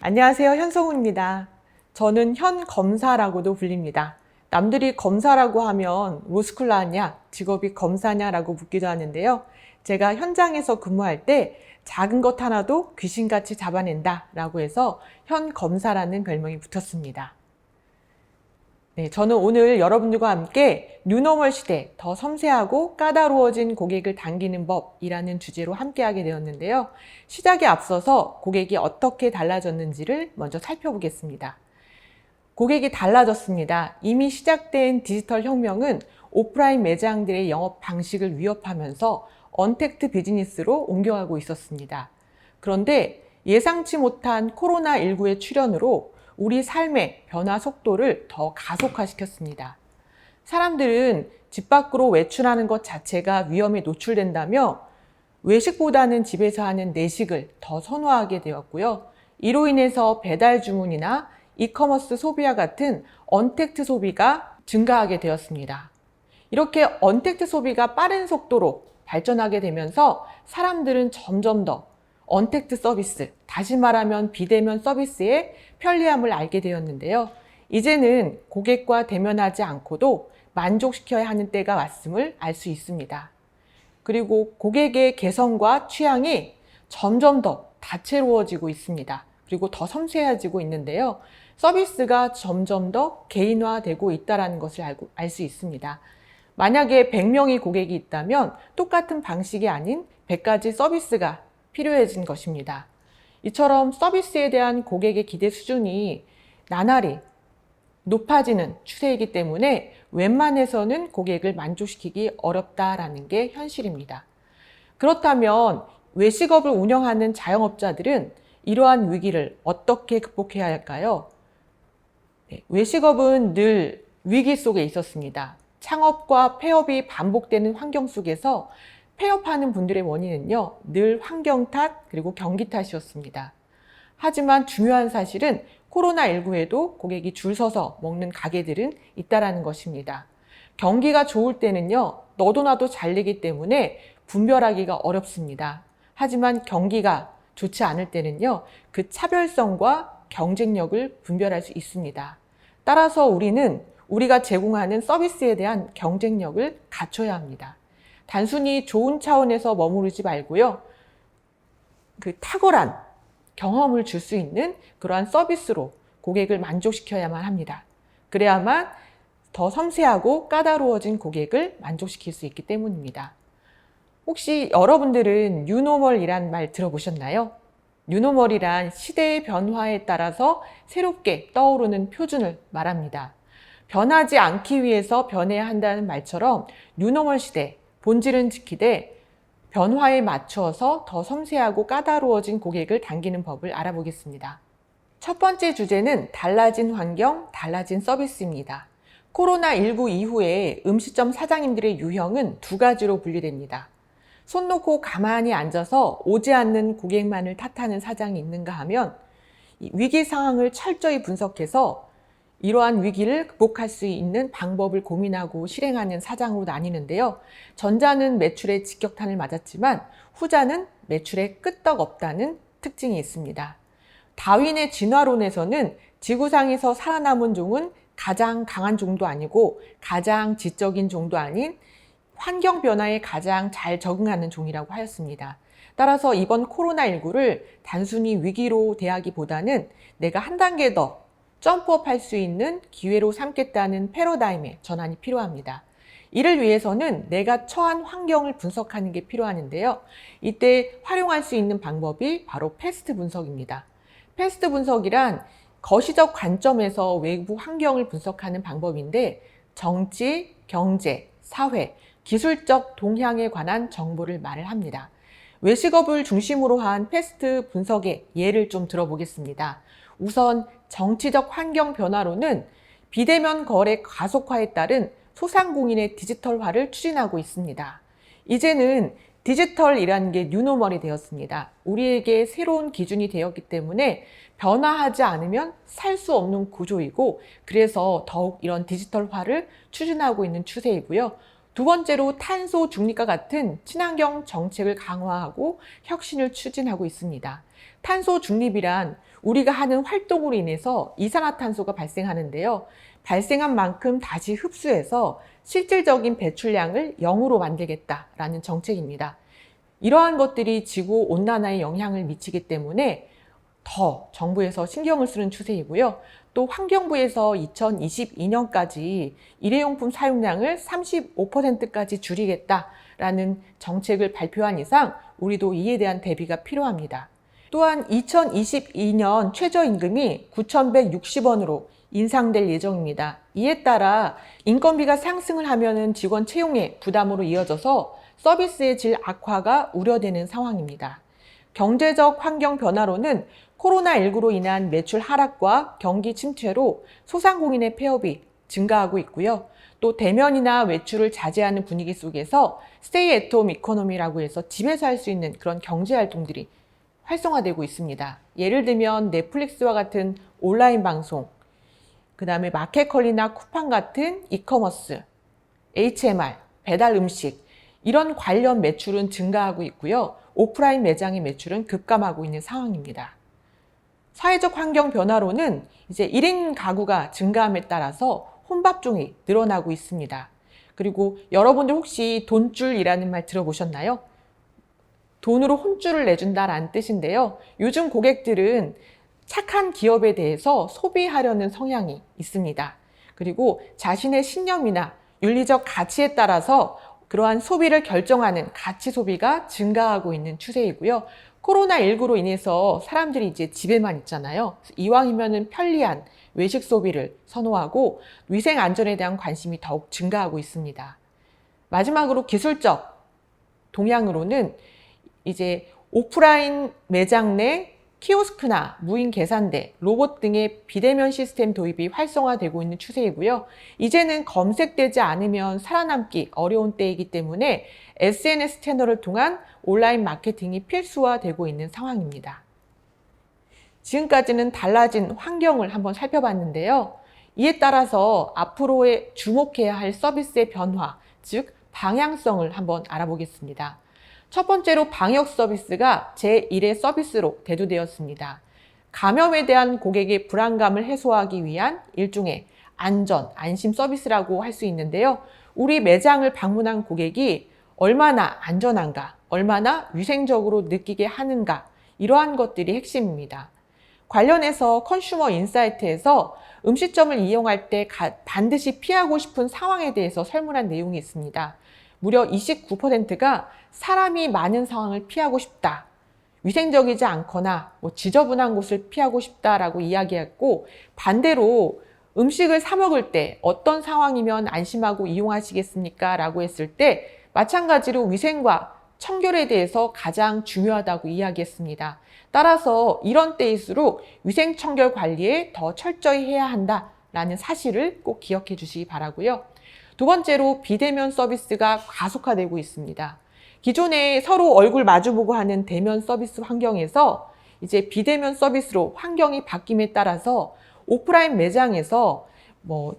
안녕하세요. 현성우입니다. 저는 현 검사라고도 불립니다. 남들이 검사라고 하면 로스쿨 나왔냐, 직업이 검사냐라고 묻기도 하는데요. 제가 현장에서 근무할 때 작은 것 하나도 귀신같이 잡아낸다 라고 해서 현 검사라는 별명이 붙었습니다. 네, 저는 오늘 여러분들과 함께 뉴노멀 시대 더 섬세하고 까다로워진 고객을 당기는 법이라는 주제로 함께하게 되었는데요. 시작에 앞서서 고객이 어떻게 달라졌는지를 먼저 살펴보겠습니다. 고객이 달라졌습니다. 이미 시작된 디지털 혁명은 오프라인 매장들의 영업 방식을 위협하면서 언택트 비즈니스로 옮겨가고 있었습니다. 그런데 예상치 못한 코로나19의 출현으로 우리 삶의 변화 속도를 더 가속화시켰습니다. 사람들은 집 밖으로 외출하는 것 자체가 위험에 노출된다며 외식보다는 집에서 하는 내식을 더 선호하게 되었고요. 이로 인해서 배달 주문이나 이커머스 소비와 같은 언택트 소비가 증가하게 되었습니다. 이렇게 언택트 소비가 빠른 속도로 발전하게 되면서 사람들은 점점 더 언택트 서비스, 다시 말하면 비대면 서비스의 편리함을 알게 되었는데요. 이제는 고객과 대면하지 않고도 만족시켜야 하는 때가 왔음을 알 수 있습니다. 그리고 고객의 개성과 취향이 점점 더 다채로워지고 있습니다. 그리고 더 섬세해지고 있는데요. 서비스가 점점 더 개인화되고 있다는 것을 알 수 있습니다. 만약에 100명의 고객이 있다면 똑같은 방식이 아닌 100가지 서비스가 필요해진 것입니다. 이처럼 서비스에 대한 고객의 기대 수준이 나날이 높아지는 추세이기 때문에 웬만해서는 고객을 만족시키기 어렵다라는 게 현실입니다. 그렇다면 외식업을 운영하는 자영업자들은 이러한 위기를 어떻게 극복해야 할까요? 외식업은 늘 위기 속에 있었습니다. 창업과 폐업이 반복되는 환경 속에서 폐업하는 분들의 원인은요, 늘 환경 탓 그리고 경기 탓이었습니다. 하지만 중요한 사실은 코로나19에도 고객이 줄 서서 먹는 가게들은 있다는 것입니다. 경기가 좋을 때는요, 너도 나도 잘리기 때문에 분별하기가 어렵습니다. 하지만 경기가 좋지 않을 때는요, 그 차별성과 경쟁력을 분별할 수 있습니다. 따라서 우리는 우리가 제공하는 서비스에 대한 경쟁력을 갖춰야 합니다. 단순히 좋은 차원에서 머무르지 말고요. 그 탁월한 경험을 줄 수 있는 그러한 서비스로 고객을 만족시켜야만 합니다. 그래야만 더 섬세하고 까다로워진 고객을 만족시킬 수 있기 때문입니다. 혹시 여러분들은 뉴노멀이란 말 들어보셨나요? 뉴노멀이란 시대의 변화에 따라서 새롭게 떠오르는 표준을 말합니다. 변하지 않기 위해서 변해야 한다는 말처럼 뉴노멀 시대, 본질은 지키되 변화에 맞춰서 더 섬세하고 까다로워진 고객을 당기는 법을 알아보겠습니다. 첫 번째 주제는 달라진 환경, 달라진 서비스입니다. 코로나19 이후에 음식점 사장님들의 유형은 두 가지로 분류됩니다. 손 놓고 가만히 앉아서 오지 않는 고객만을 탓하는 사장이 있는가 하면 위기 상황을 철저히 분석해서 이러한 위기를 극복할 수 있는 방법을 고민하고 실행하는 사장으로 나뉘는데요. 전자는 매출에 직격탄을 맞았지만 후자는 매출에 끄떡없다는 특징이 있습니다. 다윈의 진화론에서는 지구상에서 살아남은 종은 가장 강한 종도 아니고 가장 지적인 종도 아닌 환경 변화에 가장 잘 적응하는 종이라고 하였습니다. 따라서 이번 코로나19를 단순히 위기로 대하기보다는 내가 한 단계 더 점프업 할 수 있는 기회로 삼겠다는 패러다임의 전환이 필요합니다. 이를 위해서는 내가 처한 환경을 분석하는 게 필요하는데요. 이때 활용할 수 있는 방법이 바로 패스트 분석입니다. 패스트 분석이란 거시적 관점에서 외부 환경을 분석하는 방법인데 정치, 경제, 사회, 기술적 동향에 관한 정보를 말을 합니다. 외식업을 중심으로 한 패스트 분석의 예를 좀 들어보겠습니다. 우선 정치적 환경 변화로는 비대면 거래 가속화에 따른 소상공인의 디지털화를 추진하고 있습니다. 이제는 디지털이라는 게 뉴노멀이 되었습니다. 우리에게 새로운 기준이 되었기 때문에 변화하지 않으면 살 수 없는 구조이고 그래서 더욱 이런 디지털화를 추진하고 있는 추세이고요. 두 번째로 탄소 중립과 같은 친환경 정책을 강화하고 혁신을 추진하고 있습니다. 탄소 중립이란 우리가 하는 활동으로 인해서 이산화탄소가 발생하는데요. 발생한 만큼 다시 흡수해서 실질적인 배출량을 0으로 만들겠다라는 정책입니다. 이러한 것들이 지구 온난화에 영향을 미치기 때문에 더 정부에서 신경을 쓰는 추세이고요. 또 환경부에서 2022년까지 일회용품 사용량을 35%까지 줄이겠다라는 정책을 발표한 이상 우리도 이에 대한 대비가 필요합니다. 또한 2022년 최저임금이 9,160원으로 인상될 예정입니다. 이에 따라 인건비가 상승을 하면 직원 채용에 부담으로 이어져서 서비스의 질 악화가 우려되는 상황입니다. 경제적 환경 변화로는 코로나19로 인한 매출 하락과 경기 침체로 소상공인의 폐업이 증가하고 있고요. 또 대면이나 외출을 자제하는 분위기 속에서 스테이 애트홈 이코노미라고 해서 집에서 할 수 있는 그런 경제 활동들이 활성화되고 있습니다. 예를 들면 넷플릭스와 같은 온라인 방송, 그 다음에 마켓컬리나 쿠팡 같은 이커머스, HMR, 배달 음식 이런 관련 매출은 증가하고 있고요. 오프라인 매장의 매출은 급감하고 있는 상황입니다. 사회적 환경 변화로는 이제 1인 가구가 증가함에 따라서 혼밥종이 늘어나고 있습니다. 그리고 여러분들 혹시 돈줄이라는 말 들어보셨나요? 돈으로 혼줄을 내준다라는 뜻인데요. 요즘 고객들은 착한 기업에 대해서 소비하려는 성향이 있습니다. 그리고 자신의 신념이나 윤리적 가치에 따라서 그러한 소비를 결정하는 가치 소비가 증가하고 있는 추세이고요. 코로나19로 인해서 사람들이 이제 집에만 있잖아요. 이왕이면은 편리한 외식 소비를 선호하고 위생 안전에 대한 관심이 더욱 증가하고 있습니다. 마지막으로 기술적 동향으로는 이제 오프라인 매장 내 키오스크나 무인 계산대, 로봇 등의 비대면 시스템 도입이 활성화되고 있는 추세이고요. 이제는 검색되지 않으면 살아남기 어려운 때이기 때문에 SNS 채널을 통한 온라인 마케팅이 필수화되고 있는 상황입니다. 지금까지는 달라진 환경을 한번 살펴봤는데요. 이에 따라서 앞으로의 주목해야 할 서비스의 변화, 즉 방향성을 한번 알아보겠습니다. 첫 번째로 방역 서비스가 제1의 서비스로 대두되었습니다. 감염에 대한 고객의 불안감을 해소하기 위한 일종의 안전, 안심 서비스라고 할 수 있는데요. 우리 매장을 방문한 고객이 얼마나 안전한가, 얼마나 위생적으로 느끼게 하는가, 이러한 것들이 핵심입니다. 관련해서 컨슈머 인사이트에서 음식점을 이용할 때 반드시 피하고 싶은 상황에 대해서 설문한 내용이 있습니다. 무려 29%가 사람이 많은 상황을 피하고 싶다. 위생적이지 않거나 지저분한 곳을 피하고 싶다라고 이야기했고, 반대로 음식을 사 먹을 때 어떤 상황이면 안심하고 이용하시겠습니까? 라고 했을 때 마찬가지로 위생과 청결에 대해서 가장 중요하다고 이야기했습니다. 따라서 이런 때일수록 위생 청결 관리에 더 철저히 해야 한다라는 사실을 꼭 기억해 주시기 바라고요. 두 번째로 비대면 서비스가 가속화되고 있습니다. 기존에 서로 얼굴 마주보고 하는 대면 서비스 환경에서 이제 비대면 서비스로 환경이 바뀜에 따라서 오프라인 매장에서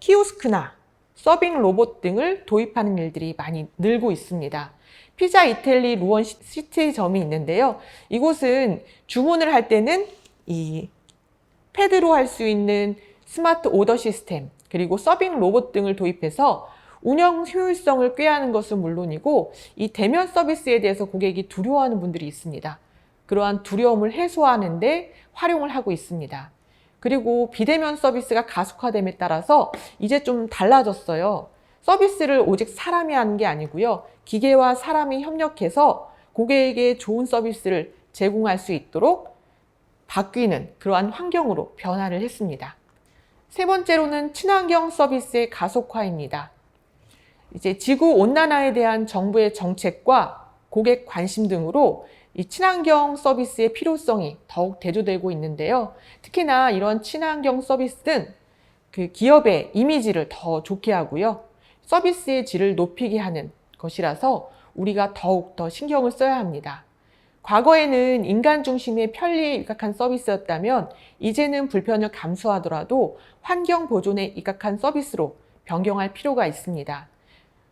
키오스크나 서빙 로봇 등을 도입하는 일들이 많이 늘고 있습니다. 피자 이탈리 루원 시티점이 있는데요. 이곳은 주문을 할 때는 이 패드로 할 수 있는 스마트 오더 시스템, 그리고 서빙 로봇 등을 도입해서 운영 효율성을 꾀하는 것은 물론이고 이 대면 서비스에 대해서 고객이 두려워하는 분들이 있습니다. 그러한 두려움을 해소하는 데 활용을 하고 있습니다. 그리고 비대면 서비스가 가속화됨에 따라서 이제 좀 달라졌어요. 서비스를 오직 사람이 하는 게 아니고요. 기계와 사람이 협력해서 고객에게 좋은 서비스를 제공할 수 있도록 바뀌는 그러한 환경으로 변화를 했습니다. 세 번째로는 친환경 서비스의 가속화입니다. 이제 지구 온난화에 대한 정부의 정책과 고객 관심 등으로 이 친환경 서비스의 필요성이 더욱 대두되고 있는데요. 특히나 이런 친환경 서비스는 그 기업의 이미지를 더 좋게 하고요. 서비스의 질을 높이게 하는 것이라서 우리가 더욱 더 신경을 써야 합니다. 과거에는 인간 중심의 편리에 입각한 서비스였다면 이제는 불편을 감수하더라도 환경 보존에 입각한 서비스로 변경할 필요가 있습니다.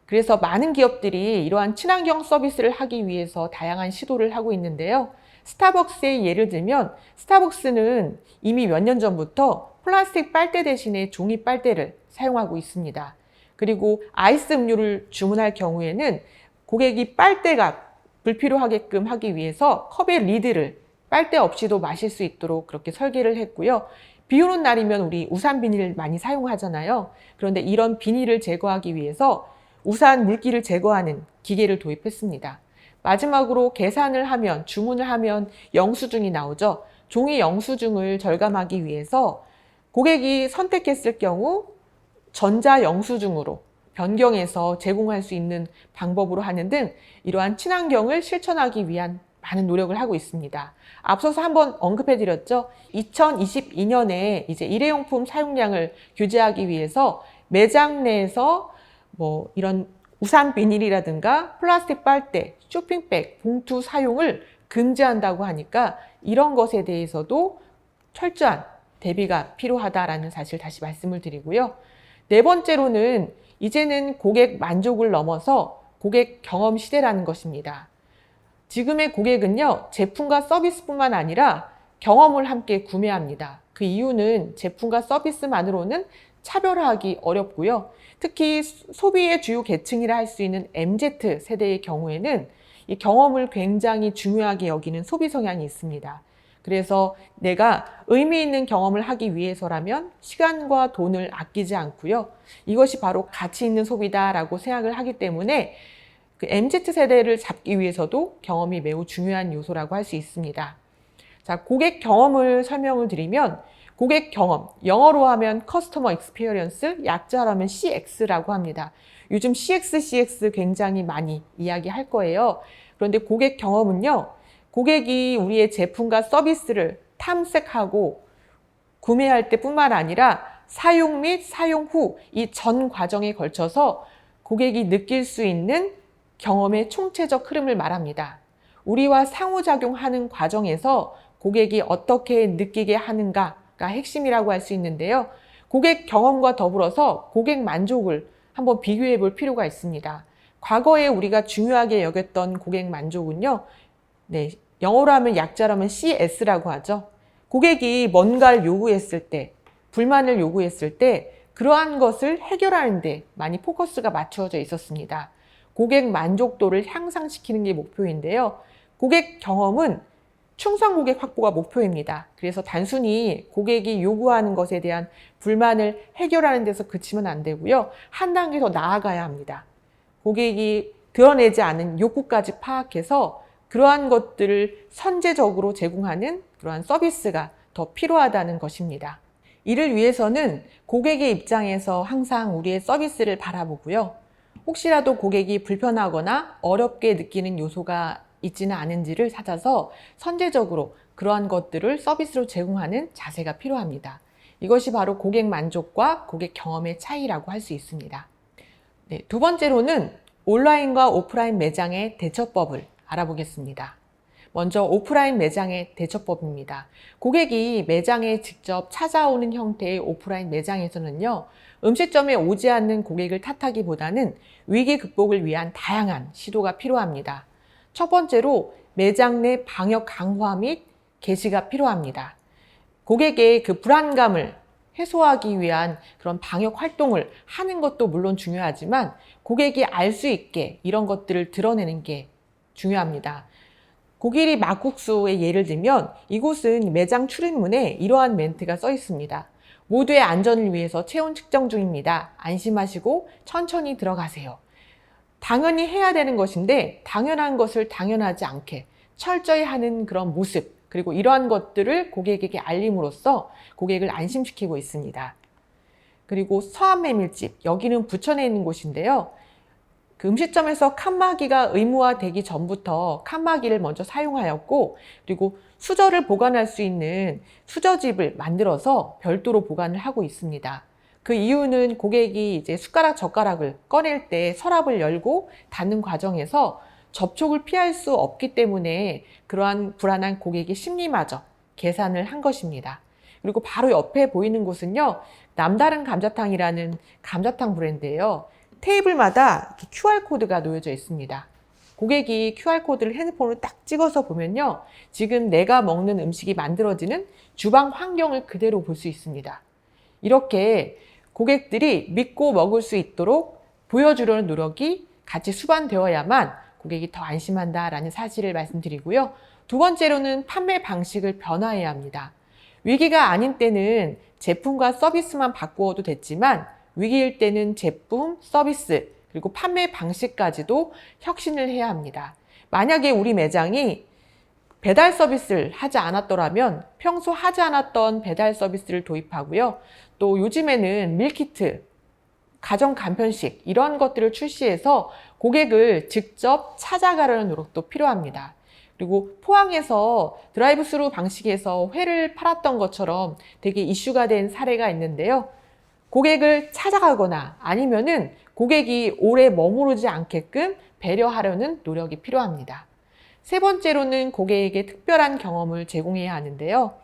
그래서 많은 기업들이 이러한 친환경 서비스를 하기 위해서 다양한 시도를 하고 있는데요. 스타벅스의 예를 들면 스타벅스는 이미 몇 년 전부터 플라스틱 빨대 대신에 종이 빨대를 사용하고 있습니다. 그리고 아이스 음료를 주문할 경우에는 고객이 빨대가 불필요하게끔 하기 위해서 컵의 리드를 빨대 없이도 마실 수 있도록 그렇게 설계를 했고요. 비 오는 날이면 우리 우산 비닐 많이 사용하잖아요. 그런데 이런 비닐을 제거하기 위해서 우산 물기를 제거하는 기계를 도입했습니다. 마지막으로 계산을 하면, 주문을 하면 영수증이 나오죠. 종이 영수증을 절감하기 위해서 고객이 선택했을 경우 전자 영수증으로 변경해서 제공할 수 있는 방법으로 하는 등 이러한 친환경을 실천하기 위한 많은 노력을 하고 있습니다. 앞서서 한번 언급해드렸죠. 2022년에 이제 일회용품 사용량을 규제하기 위해서 매장 내에서 이런 우산 비닐이라든가 플라스틱 빨대, 쇼핑백, 봉투 사용을 금지한다고 하니까 이런 것에 대해서도 철저한 대비가 필요하다라는 사실 다시 말씀을 드리고요. 네 번째로는 이제는 고객 만족을 넘어서 고객 경험 시대라는 것입니다. 지금의 고객은요, 제품과 서비스뿐만 아니라 경험을 함께 구매합니다. 그 이유는 제품과 서비스만으로는 차별화하기 어렵고요. 특히 소비의 주요 계층이라 할 수 있는 MZ 세대의 경우에는 이 경험을 굉장히 중요하게 여기는 소비 성향이 있습니다. 그래서 내가 의미 있는 경험을 하기 위해서라면 시간과 돈을 아끼지 않고요. 이것이 바로 가치 있는 소비다라고 생각을 하기 때문에 그 MZ 세대를 잡기 위해서도 경험이 매우 중요한 요소라고 할 수 있습니다. 자, 고객 경험을 설명을 드리면 고객 경험, 영어로 하면 Customer Experience, 약자로 하면 CX라고 합니다. 요즘 CX 굉장히 많이 이야기할 거예요. 그런데 고객 경험은요, 고객이 우리의 제품과 서비스를 탐색하고 구매할 때뿐만 아니라 사용 및 사용 후 이 전 과정에 걸쳐서 고객이 느낄 수 있는 경험의 총체적 흐름을 말합니다. 우리와 상호작용하는 과정에서 고객이 어떻게 느끼게 하는가가 핵심이라고 할 수 있는데요. 고객 경험과 더불어서 고객 만족을 한번 비교해 볼 필요가 있습니다. 과거에 우리가 중요하게 여겼던 고객 만족은요, 영어로 하면 약자로 하면 CS라고 하죠. 고객이 뭔가를 요구했을 때, 불만을 요구했을 때 그러한 것을 해결하는 데 많이 포커스가 맞춰져 있었습니다. 고객 만족도를 향상시키는 게 목표인데요. 고객 경험은 충성 고객 확보가 목표입니다. 그래서 단순히 고객이 요구하는 것에 대한 불만을 해결하는 데서 그치면 안 되고요. 한 단계 더 나아가야 합니다. 고객이 드러내지 않은 욕구까지 파악해서 그러한 것들을 선제적으로 제공하는 그러한 서비스가 더 필요하다는 것입니다. 이를 위해서는 고객의 입장에서 항상 우리의 서비스를 바라보고요. 혹시라도 고객이 불편하거나 어렵게 느끼는 요소가 있지는 않은지를 찾아서 선제적으로 그러한 것들을 서비스로 제공하는 자세가 필요합니다. 이것이 바로 고객 만족과 고객 경험의 차이라고 할 수 있습니다. 두 번째로는 온라인과 오프라인 매장의 대처법을 알아보겠습니다. 먼저 오프라인 매장의 대처법입니다. 고객이 매장에 직접 찾아오는 형태의 오프라인 매장에서는요, 음식점에 오지 않는 고객을 탓하기보다는 위기 극복을 위한 다양한 시도가 필요합니다. 첫 번째로 매장 내 방역 강화 및 게시가 필요합니다. 고객의 그 불안감을 해소하기 위한 그런 방역 활동을 하는 것도 물론 중요하지만 고객이 알 수 있게 이런 것들을 드러내는 게 중요합니다. 고기리 막국수의 예를 들면 이곳은 매장 출입문에 이러한 멘트가 써 있습니다. 모두의 안전을 위해서 체온 측정 중입니다. 안심하시고 천천히 들어가세요. 당연히 해야 되는 것인데 당연한 것을 당연하지 않게 철저히 하는 그런 모습, 그리고 이러한 것들을 고객에게 알림으로써 고객을 안심시키고 있습니다. 그리고 서암메밀집, 여기는 부천에 있는 곳인데요. 그 음식점에서 칸막이가 의무화되기 전부터 칸막이를 먼저 사용하였고, 그리고 수저를 보관할 수 있는 수저집을 만들어서 별도로 보관을 하고 있습니다. 그 이유는 고객이 이제 숟가락, 젓가락을 꺼낼 때 서랍을 열고 닫는 과정에서 접촉을 피할 수 없기 때문에 그러한 불안한 고객의 심리마저 계산을 한 것입니다. 그리고 바로 옆에 보이는 곳은요, 남다른 감자탕이라는 감자탕 브랜드예요. 테이블마다 이렇게 QR코드가 놓여져 있습니다. 고객이 QR코드를 핸드폰으로 딱 찍어서 보면요. 지금 내가 먹는 음식이 만들어지는 주방 환경을 그대로 볼 수 있습니다. 이렇게 고객들이 믿고 먹을 수 있도록 보여주려는 노력이 같이 수반되어야만 고객이 더 안심한다라는 사실을 말씀드리고요. 두 번째로는 판매 방식을 변화해야 합니다. 위기가 아닌 때는 제품과 서비스만 바꾸어도 됐지만 위기일 때는 제품, 서비스, 그리고 판매 방식까지도 혁신을 해야 합니다. 만약에 우리 매장이 배달 서비스를 하지 않았더라면 평소 하지 않았던 배달 서비스를 도입하고요. 또 요즘에는 밀키트, 가정 간편식 이런 것들을 출시해서 고객을 직접 찾아가려는 노력도 필요합니다. 그리고 포항에서 드라이브 스루 방식에서 회를 팔았던 것처럼 되게 이슈가 된 사례가 있는데요. 고객을 찾아가거나 아니면은 고객이 오래 머무르지 않게끔 배려하려는 노력이 필요합니다. 세 번째로는 고객에게 특별한 경험을 제공해야 하는데요.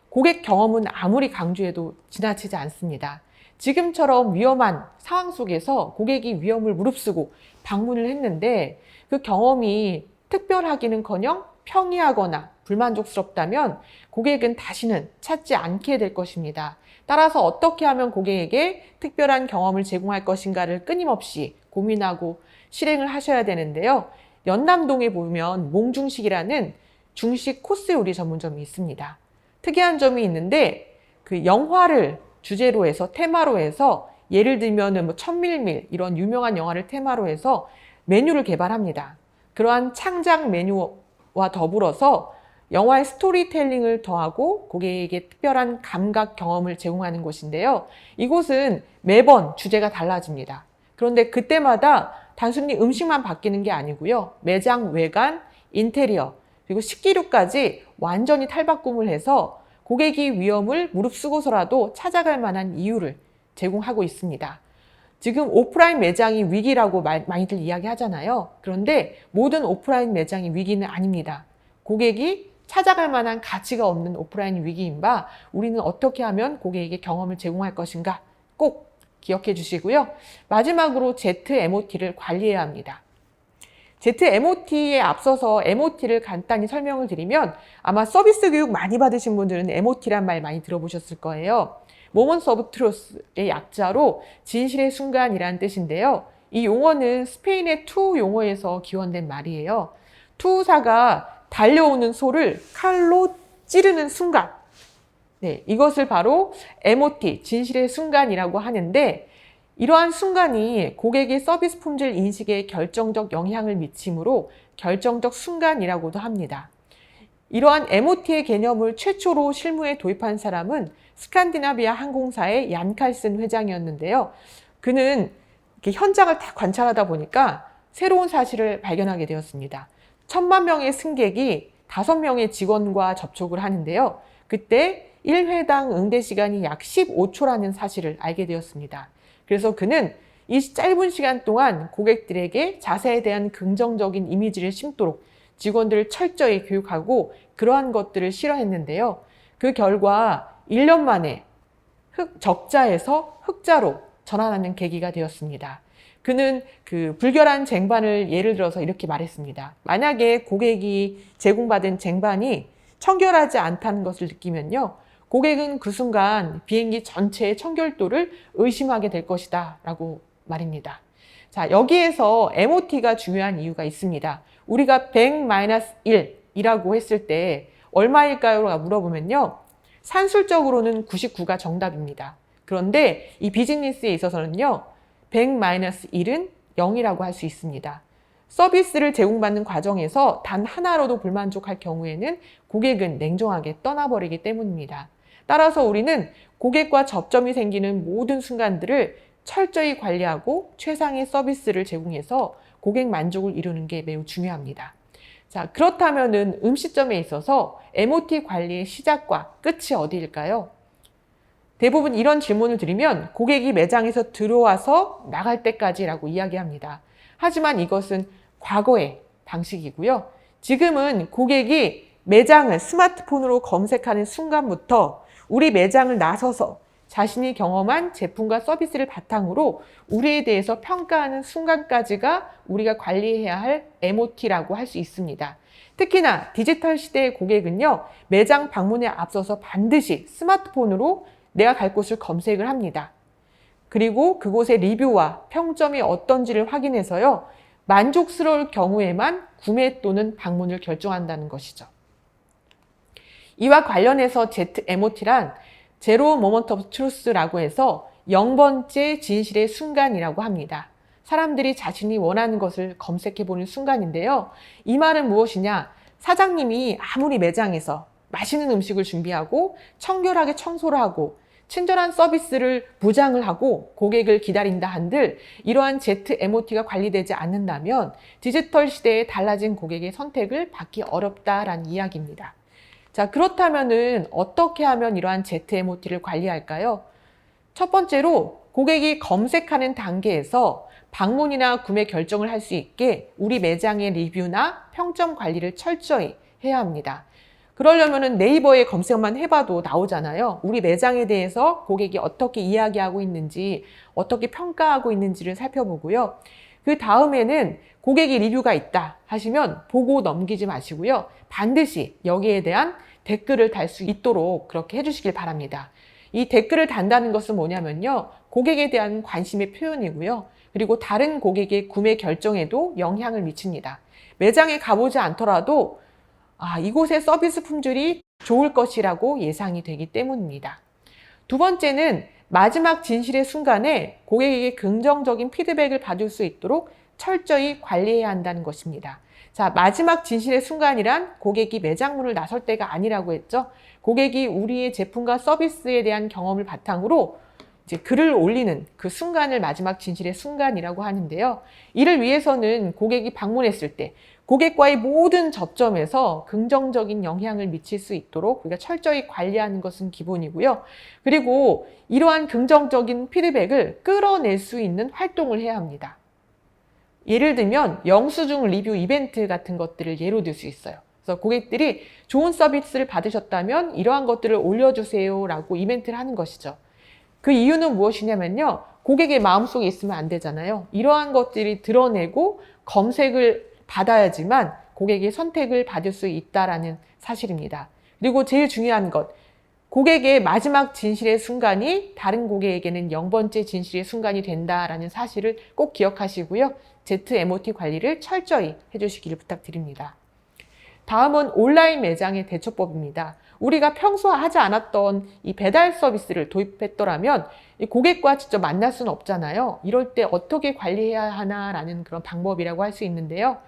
고객 경험은 아무리 강조해도 지나치지 않습니다. 지금처럼 위험한 상황 속에서 고객이 위험을 무릅쓰고 방문을 했는데 그 경험이 특별하기는커녕 평이하거나 불만족스럽다면 고객은 다시는 찾지 않게 될 것입니다. 따라서 어떻게 하면 고객에게 특별한 경험을 제공할 것인가를 끊임없이 고민하고 실행을 하셔야 되는데요. 연남동에 보면 몽중식이라는 중식 코스 요리 전문점이 있습니다. 특이한 점이 있는데 그 영화를 주제로 해서 테마로 해서 예를 들면 뭐 천밀밀 이런 유명한 영화를 테마로 해서 메뉴를 개발합니다. 그러한 창작 메뉴와 더불어서 영화의 스토리텔링을 더하고 고객에게 특별한 감각 경험을 제공하는 곳인데요. 이곳은 매번 주제가 달라집니다. 그런데 그때마다 단순히 음식만 바뀌는 게 아니고요. 매장 외관, 인테리어, 그리고 식기류까지 완전히 탈바꿈을 해서 고객이 위험을 무릅쓰고서라도 찾아갈 만한 이유를 제공하고 있습니다. 지금 오프라인 매장이 위기라고 많이들 이야기하잖아요. 그런데 모든 오프라인 매장이 위기는 아닙니다. 고객이 찾아갈 만한 가치가 없는 오프라인 위기인 바 우리는 어떻게 하면 고객에게 경험을 제공할 것인가 꼭 기억해 주시고요. 마지막으로 ZMOT를 관리해야 합니다. ZMOT에 앞서서 MOT를 간단히 설명을 드리면 아마 서비스 교육 많이 받으신 분들은 MOT란 말 많이 들어보셨을 거예요. Moments of Truth의 약자로 진실의 순간이라는 뜻인데요. 이 용어는 스페인의 투 용어에서 기원된 말이에요. 투사가 달려오는 소를 칼로 찌르는 순간. 네, 이것을 바로 MOT, 진실의 순간이라고 하는데 이러한 순간이 고객의 서비스 품질 인식에 결정적 영향을 미치므로 결정적 순간이라고도 합니다. 이러한 MOT의 개념을 최초로 실무에 도입한 사람은 스칸디나비아 항공사의 얀 칼슨 회장이었는데요. 그는 이렇게 현장을 다 관찰하다 보니까 새로운 사실을 발견하게 되었습니다. 1000만 명의 승객이 5명의 직원과 접촉을 하는데요. 그때 1회당 응대 시간이 약 15초라는 사실을 알게 되었습니다. 그래서 그는 이 짧은 시간 동안 고객들에게 자세에 대한 긍정적인 이미지를 심도록 직원들을 철저히 교육하고 그러한 것들을 실현했는데요. 그 결과 1년 만에 적자에서 흑자로 전환하는 계기가 되었습니다. 그는 그 불결한 쟁반을 예를 들어서 이렇게 말했습니다. 만약에 고객이 제공받은 쟁반이 청결하지 않다는 것을 느끼면요. 고객은 그 순간 비행기 전체의 청결도를 의심하게 될 것이다 라고 말입니다. 자, 여기에서 MOT가 중요한 이유가 있습니다. 우리가 100-1이라고 했을 때 얼마일까요? 라고 물어보면요. 산술적으로는 99가 정답입니다. 그런데 이 비즈니스에 있어서는요. 100-1은 0이라고 할 수 있습니다. 서비스를 제공받는 과정에서 단 하나로도 불만족할 경우에는 고객은 냉정하게 떠나버리기 때문입니다. 따라서 우리는 고객과 접점이 생기는 모든 순간들을 철저히 관리하고 최상의 서비스를 제공해서 고객 만족을 이루는 게 매우 중요합니다. 자, 그렇다면은 음식점에 있어서 MOT 관리의 시작과 끝이 어디일까요? 대부분 이런 질문을 드리면 고객이 매장에서 들어와서 나갈 때까지라고 이야기합니다. 하지만 이것은 과거의 방식이고요. 지금은 고객이 매장을 스마트폰으로 검색하는 순간부터 우리 매장을 나서서 자신이 경험한 제품과 서비스를 바탕으로 우리에 대해서 평가하는 순간까지가 우리가 관리해야 할 MOT라고 할 수 있습니다. 특히나 디지털 시대의 고객은요, 매장 방문에 앞서서 반드시 스마트폰으로 내가 갈 곳을 검색을 합니다. 그리고 그곳의 리뷰와 평점이 어떤지를 확인해서요, 만족스러울 경우에만 구매 또는 방문을 결정한다는 것이죠. 이와 관련해서 ZMOT란 제로 모먼트 오브 트루스라고 해서 0번째 진실의 순간이라고 합니다. 사람들이 자신이 원하는 것을 검색해보는 순간인데요. 이 말은 무엇이냐? 사장님이 아무리 매장에서 맛있는 음식을 준비하고 청결하게 청소를 하고 친절한 서비스를 보장을 하고 고객을 기다린다 한들 이러한 ZMOT가 관리되지 않는다면 디지털 시대에 달라진 고객의 선택을 받기 어렵다라는 이야기입니다. 자, 그렇다면은 어떻게 하면 이러한 ZMOT를 관리할까요? 첫 번째로 고객이 검색하는 단계에서 방문이나 구매 결정을 할 수 있게 우리 매장의 리뷰나 평점 관리를 철저히 해야 합니다. 그러려면은 네이버에 검색만 해봐도 나오잖아요. 우리 매장에 대해서 고객이 어떻게 이야기하고 있는지, 어떻게 평가하고 있는지를 살펴보고요. 그 다음에는 고객이 리뷰가 있다 하시면 보고 넘기지 마시고요. 반드시 여기에 대한 댓글을 달 수 있도록 그렇게 해주시길 바랍니다. 이 댓글을 단다는 것은 뭐냐면요, 고객에 대한 관심의 표현이고요. 그리고 다른 고객의 구매 결정에도 영향을 미칩니다. 매장에 가보지 않더라도 이곳의 서비스 품질이 좋을 것이라고 예상이 되기 때문입니다. 두 번째는 마지막 진실의 순간에 고객에게 긍정적인 피드백을 받을 수 있도록 철저히 관리해야 한다는 것입니다. 자, 마지막 진실의 순간이란 고객이 매장 문을 나설 때가 아니라고 했죠. 고객이 우리의 제품과 서비스에 대한 경험을 바탕으로 이제 글을 올리는 그 순간을 마지막 진실의 순간이라고 하는데요. 이를 위해서는 고객이 방문했을 때 고객과의 모든 접점에서 긍정적인 영향을 미칠 수 있도록 우리가 철저히 관리하는 것은 기본이고요. 그리고 이러한 긍정적인 피드백을 끌어낼 수 있는 활동을 해야 합니다. 예를 들면 영수증 리뷰 이벤트 같은 것들을 예로 들 수 있어요. 그래서 고객들이 좋은 서비스를 받으셨다면 이러한 것들을 올려주세요 라고 이벤트를 하는 것이죠. 그 이유는 무엇이냐면요, 고객의 마음속에 있으면 안 되잖아요. 이러한 것들이 드러내고 검색을 받아야지만 고객의 선택을 받을 수 있다라는 사실입니다. 그리고 제일 중요한 것, 고객의 마지막 진실의 순간이 다른 고객에게는 0번째 진실의 순간이 된다라는 사실을 꼭 기억하시고요. ZMOT 관리를 철저히 해주시기를 부탁드립니다. 다음은 온라인 매장의 대처법입니다. 우리가 평소 하지 않았던 이 배달 서비스를 도입했더라면 고객과 직접 만날 수는 없잖아요. 이럴 때 어떻게 관리해야 하나라는 그런 방법이라고 할 수 있는데요.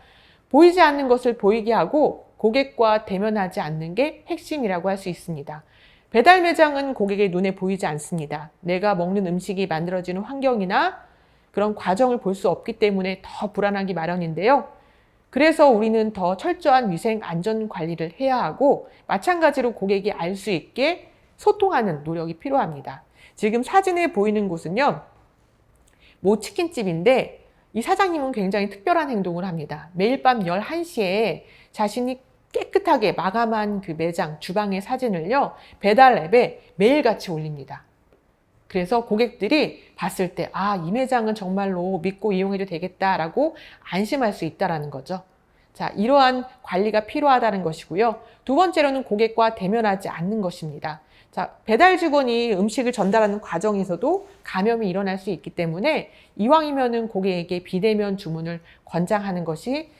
보이지 않는 것을 보이게 하고 고객과 대면하지 않는 게 핵심이라고 할 수 있습니다. 배달 매장은 고객의 눈에 보이지 않습니다. 내가 먹는 음식이 만들어지는 환경이나 그런 과정을 볼 수 없기 때문에 더 불안하기 마련인데요. 그래서 우리는 더 철저한 위생 안전 관리를 해야 하고 마찬가지로 고객이 알 수 있게 소통하는 노력이 필요합니다. 지금 사진에 보이는 곳은요, 모 치킨집인데 이 사장님은 굉장히 특별한 행동을 합니다. 매일 밤 11시에 자신이 깨끗하게 마감한 그 매장 주방의 사진을요, 배달 앱에 매일같이 올립니다. 그래서 고객들이 봤을 때 이 매장은 정말로 믿고 이용해도 되겠다라고 안심할 수 있다는 거죠. 자, 이러한 관리가 필요하다는 것이고요. 두 번째로는 고객과 대면하지 않는 것입니다. 자, 배달 직원이 음식을 전달하는 과정에서도 감염이 일어날 수 있기 때문에 이왕이면은 고객에게 비대면 주문을 권장하는 것이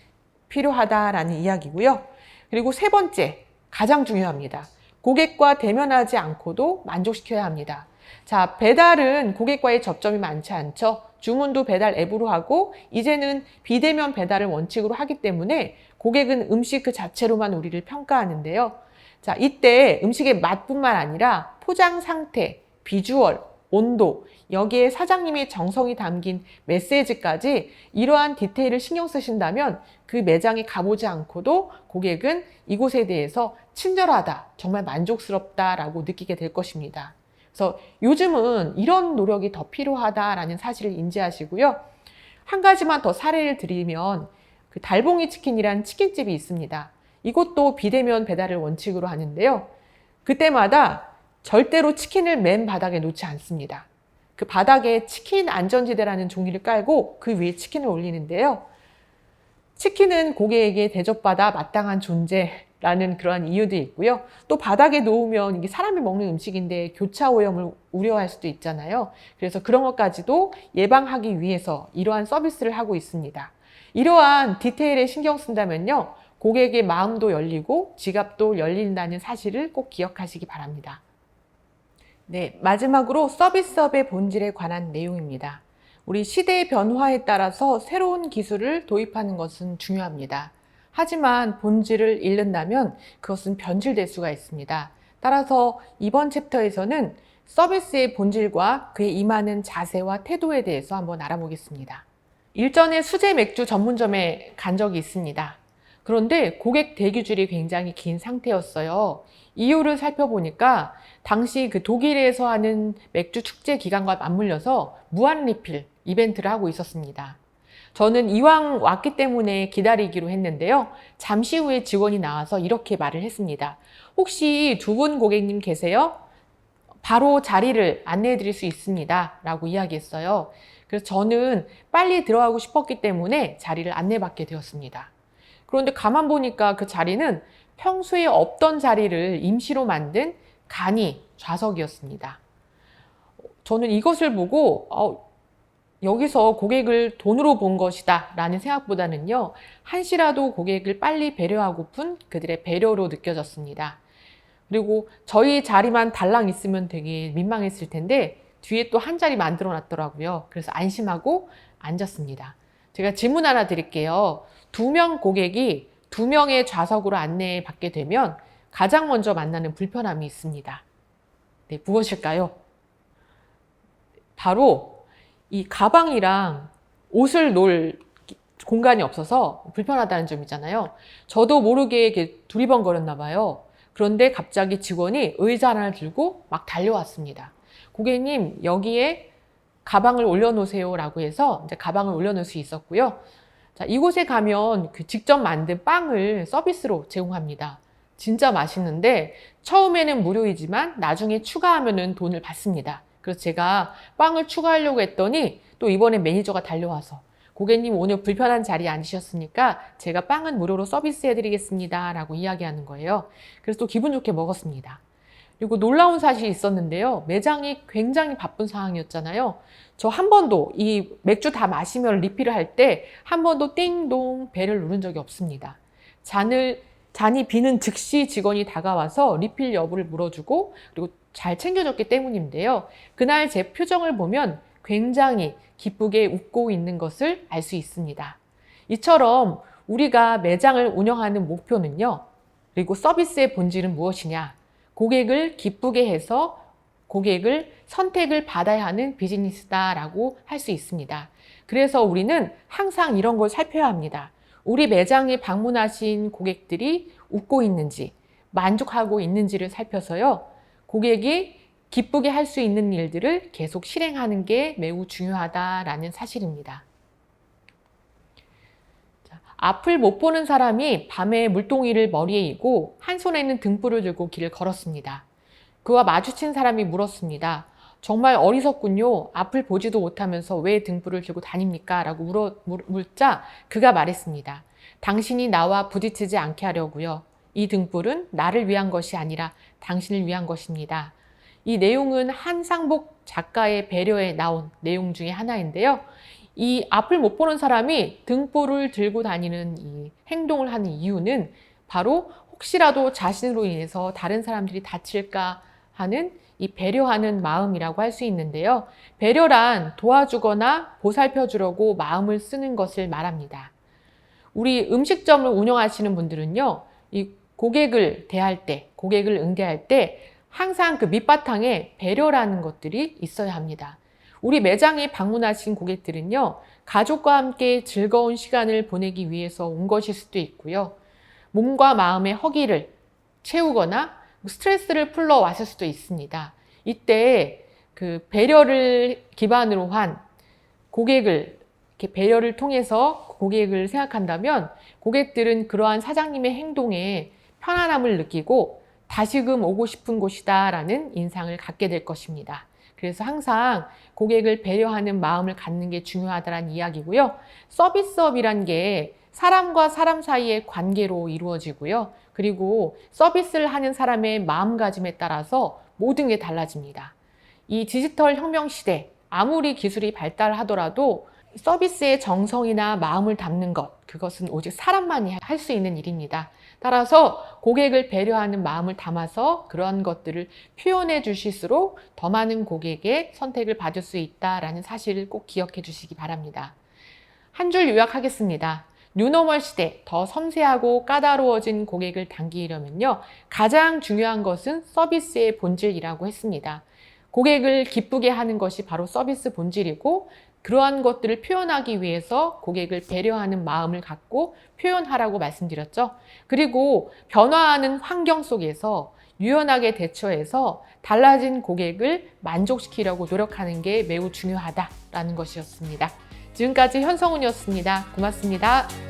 필요하다라는 이야기고요. 그리고 세 번째, 가장 중요합니다. 고객과 대면하지 않고도 만족시켜야 합니다. 자, 배달은 고객과의 접점이 많지 않죠. 주문도 배달 앱으로 하고 이제는 비대면 배달을 원칙으로 하기 때문에 고객은 음식 그 자체로만 우리를 평가하는데요. 자, 이때 음식의 맛뿐만 아니라 포장 상태, 비주얼, 온도, 여기에 사장님의 정성이 담긴 메시지까지 이러한 디테일을 신경 쓰신다면 그 매장에 가보지 않고도 고객은 이곳에 대해서 친절하다, 정말 만족스럽다라고 느끼게 될 것입니다. 그래서 요즘은 이런 노력이 더 필요하다라는 사실을 인지하시고요. 한 가지만 더 사례를 드리면 그 달봉이 치킨이란 치킨집이 있습니다. 이것도 비대면 배달을 원칙으로 하는데요. 그때마다 절대로 치킨을 맨 바닥에 놓지 않습니다. 그 바닥에 치킨 안전지대라는 종이를 깔고 그 위에 치킨을 올리는데요. 치킨은 고객에게 대접받아 마땅한 존재라는 그러한 이유도 있고요. 또 바닥에 놓으면 이게 사람이 먹는 음식인데 교차 오염을 우려할 수도 있잖아요. 그래서 그런 것까지도 예방하기 위해서 이러한 서비스를 하고 있습니다. 이러한 디테일에 신경 쓴다면요, 고객의 마음도 열리고 지갑도 열린다는 사실을 꼭 기억하시기 바랍니다. 네, 마지막으로 서비스업의 본질에 관한 내용입니다. 우리 시대의 변화에 따라서 새로운 기술을 도입하는 것은 중요합니다. 하지만 본질을 잃는다면 그것은 변질될 수가 있습니다. 따라서 이번 챕터에서는 서비스의 본질과 그에 임하는 자세와 태도에 대해서 한번 알아보겠습니다. 일전에 수제 맥주 전문점에 간 적이 있습니다. 그런데 고객 대기줄이 굉장히 긴 상태였어요. 이유를 살펴보니까 당시 그 독일에서 하는 맥주 축제 기간과 맞물려서 무한 리필 이벤트를 하고 있었습니다. 저는 이왕 왔기 때문에 기다리기로 했는데요. 잠시 후에 직원이 나와서 이렇게 말을 했습니다. 혹시 두 분 고객님 계세요? 바로 자리를 안내해 드릴 수 있습니다. 라고 이야기했어요. 그래서 저는 빨리 들어가고 싶었기 때문에 자리를 안내받게 되었습니다. 그런데 가만 보니까 그 자리는 평소에 없던 자리를 임시로 만든 간이 좌석이었습니다. 저는 이것을 보고 여기서 고객을 돈으로 본 것이다 라는 생각보다는요, 한시라도 고객을 빨리 배려하고픈 그들의 배려로 느껴졌습니다. 그리고 저희 자리만 달랑 있으면 되게 민망했을 텐데 뒤에 또 한 자리 만들어 놨더라고요. 그래서 안심하고 앉았습니다. 제가 질문 하나 드릴게요. 2명 고객이 2명의 좌석으로 안내받게 되면 가장 먼저 만나는 불편함이 있습니다. 네, 무엇일까요? 바로 이 가방이랑 옷을 놓을 공간이 없어서 불편하다는 점이잖아요. 저도 모르게 이렇게 두리번거렸나 봐요. 그런데 갑자기 직원이 의자 하나를 들고 막 달려왔습니다. 고객님, 여기에 가방을 올려놓으세요 라고 해서 이제 가방을 올려놓을 수 있었고요. 자, 이곳에 가면 그 직접 만든 빵을 서비스로 제공합니다. 진짜 맛있는데 처음에는 무료이지만 나중에 추가하면은 돈을 받습니다. 그래서 제가 빵을 추가하려고 했더니 또 이번에 매니저가 달려와서 고객님 오늘 불편한 자리에 앉으셨으니까 제가 빵은 무료로 서비스해 드리겠습니다 라고 이야기하는 거예요. 그래서 또 기분 좋게 먹었습니다. 그리고 놀라운 사실이 있었는데요. 매장이 굉장히 바쁜 상황이었잖아요. 저 한 번도 이 맥주 다 마시면 리필을 할 때 한 번도 띵동 벨을 누른 적이 없습니다. 잔이 비는 즉시 직원이 다가와서 리필 여부를 물어주고 그리고 잘 챙겨줬기 때문인데요. 그날 제 표정을 보면 굉장히 기쁘게 웃고 있는 것을 알 수 있습니다. 이처럼 우리가 매장을 운영하는 목표는요. 그리고 서비스의 본질은 무엇이냐? 고객을 기쁘게 해서 고객을 선택을 받아야 하는 비즈니스다라고 할 수 있습니다. 그래서 우리는 항상 이런 걸 살펴야 합니다. 우리 매장에 방문하신 고객들이 웃고 있는지, 만족하고 있는지를 살펴서요. 고객이 기쁘게 할 수 있는 일들을 계속 실행하는 게 매우 중요하다라는 사실입니다. 앞을 못 보는 사람이 밤에 물동이를 머리에 이고 한 손에는 등불을 들고 길을 걸었습니다. 그와 마주친 사람이 물었습니다. 정말 어리석군요. 앞을 보지도 못하면서 왜 등불을 들고 다닙니까? 라고 묻자 그가 말했습니다. 당신이 나와 부딪히지 않게 하려고요. 이 등불은 나를 위한 것이 아니라 당신을 위한 것입니다. 이 내용은 한상복 작가의 배려에 나온 내용 중에 하나인데요. 이 앞을 못 보는 사람이 등불을 들고 다니는 이 행동을 하는 이유는 바로 혹시라도 자신으로 인해서 다른 사람들이 다칠까 하는 이 배려하는 마음이라고 할 수 있는데요. 배려란 도와주거나 보살펴 주려고 마음을 쓰는 것을 말합니다. 우리 음식점을 운영하시는 분들은요, 이 고객을 대할 때, 고객을 응대할 때 항상 그 밑바탕에 배려라는 것들이 있어야 합니다. 우리 매장에 방문하신 고객들은요, 가족과 함께 즐거운 시간을 보내기 위해서 온 것일 수도 있고요. 몸과 마음의 허기를 채우거나 스트레스를 풀러 왔을 수도 있습니다. 이때 그 배려를 기반으로 한 고객을, 이렇게 배려를 통해서 고객을 생각한다면 고객들은 그러한 사장님의 행동에 편안함을 느끼고 다시금 오고 싶은 곳이다라는 인상을 갖게 될 것입니다. 그래서 항상 고객을 배려하는 마음을 갖는 게 중요하다는 이야기고요. 서비스업이란 게 사람과 사람 사이의 관계로 이루어지고요. 그리고 서비스를 하는 사람의 마음가짐에 따라서 모든 게 달라집니다. 이 디지털 혁명 시대, 아무리 기술이 발달하더라도 서비스의 정성이나 마음을 담는 것, 그것은 오직 사람만이 할 수 있는 일입니다. 따라서 고객을 배려하는 마음을 담아서 그런 것들을 표현해 주실수록 더 많은 고객의 선택을 받을 수 있다는 사실을 꼭 기억해 주시기 바랍니다. 한 줄 요약하겠습니다. 뉴노멀 시대, 더 섬세하고 까다로워진 고객을 당기려면요, 가장 중요한 것은 서비스의 본질이라고 했습니다. 고객을 기쁘게 하는 것이 바로 서비스 본질이고, 그러한 것들을 표현하기 위해서 고객을 배려하는 마음을 갖고 표현하라고 말씀드렸죠. 그리고 변화하는 환경 속에서 유연하게 대처해서 달라진 고객을 만족시키려고 노력하는 게 매우 중요하다라는 것이었습니다. 지금까지 현성훈이었습니다. 고맙습니다.